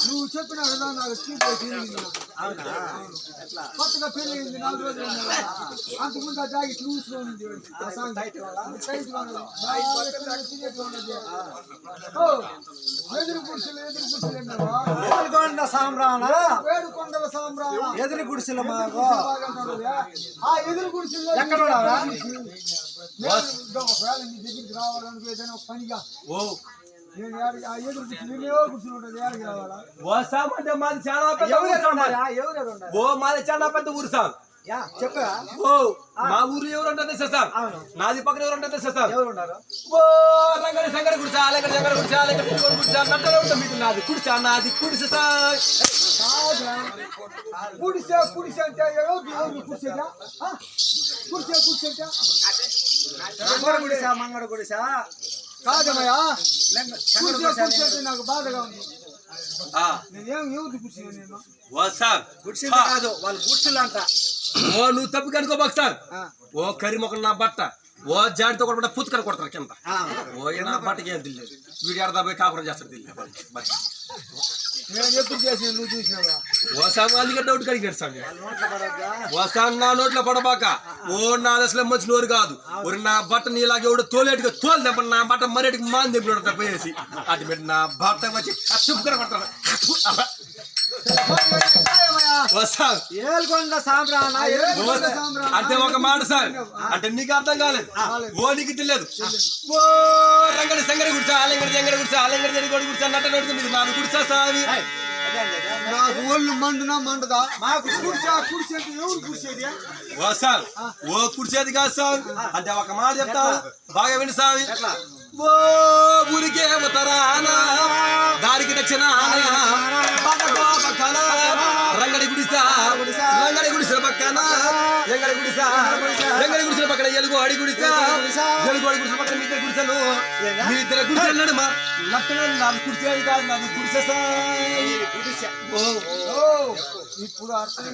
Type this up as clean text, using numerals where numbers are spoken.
నువ్వు చెప్పిన నాకు కొత్తగా పెళ్లి 4 రోజులు అంతకుముందు ఆ జాకెట్ లూజ్ లో ఉంది ఎదురు గుడిసెలు ఎదురుకొండ సాంబ్రాణ వేడుకొండల సాంబ్రాణ ఎదురు గుడిసెలు మాకు ఆ ఎదురు గుడిసెల్లో ఎక్కడ ఉన్నారా ఒకవేళ నీ దగ్గరికి రావాలనుకో ఏదైనా ఒక పనిగా నేను ఎదురు గుడిసెలు గుడిసెలు ఉంటుంది ఏడికి రావాలా వస్తామంటే మాది చాలా పెద్ద ఓ మాది చాలా పెద్ద ఊరు సార్ చెప్పా ఓ మా ఊరు ఎవరుంటే సార్ నాది పక్కన ఎవరుంటే సార్ ఎవరు ఉన్నారు ఓ రంగడి సంగడి గుడిసా అలగడి సంగడి గుడిసా అలగడి గుడిసా నట్టలో ఉంటుంది మీకు నాది కుడిసా నాది కుడిసా సార్ కుడిసే కుడిసే అంటే ఎవరు కుడిసేదా కుడిసే కుడిసే మంగళ గుడిసా మంగళ గుడిసా కాదమయ్యా కుడిసే నాకు బాధగా ఉంది నేనేం ఎవరు కుడిసే నేను గుడిసెలు కాదు వాళ్ళు గుడిసెలు అంట ఓ నువ్వు తప్పు కనుకోబాకు సార్ ఓ కర్రీ మొక్కలు నా బట్ట ఓ జాడితో కూడా పుత్తుకని కొడతారు కింద ఓ నా బట్టకి ఏం తెలియదు వీడి ఆడదా పోయి కాపురం చేస్తాడు తెలియదు నేను ఎప్పుడు చేసి నువ్వు చూసినావా ఓ సార్ అందుకే డౌట్ కలిగాడు సార్ ఓ సార్ నా నోట్లో పడబాక ఓ నా అసలు మంచి నోరు కాదు ఒరి నా బట్ట నీలాగే ఎవడో తోలేటుగా తోలు దెబ్బ నా బట్ట మరేటికి మాని దెబ్బ పోయేసి అటు పెట్టి నా బట్ట వచ్చి చెప్పుకొని పడతాను ఏల్కొండ సాంబ్రాణ అంటే ఒక మాట సార్ అంటే నీకు అర్థం కాలేదు ఓ నీకు తెలియదు ఓ రంగడి సంగడి గుడిసా అలంగడి జంగడి గుడిసా అలంగడి జడి కొడి గుడిసా నట్ట నడుతుంది ఇది నాకు గుడిసా సార్ నాకు ఒళ్ళు మండునా మండదా మాకు కుడిసే ఎవరు కుడిసేది ఓ సార్ ఓ కుడిసేది కాదు సార్ అంటే ఒక మాట చెప్తాను బాగా విని సామి ఓ ఊరికే తరానా దారికి దక్షిణ రంగడి గుడిసా రంగడి గుడిసెల పక్కన ఎంగడి గుడిసా ఎంగడి గుడిసెల పక్కన ఎలుగు అడి గుడిసా ఎలుగు అడి గుడిసెల పక్కన మీ గుడిసెలు మీ ఇద్దరు గుడిసెలు నడుమా నట్టన నాది కుడిసేది కాదు నాది గుడిసె ఇప్పుడు అర్థం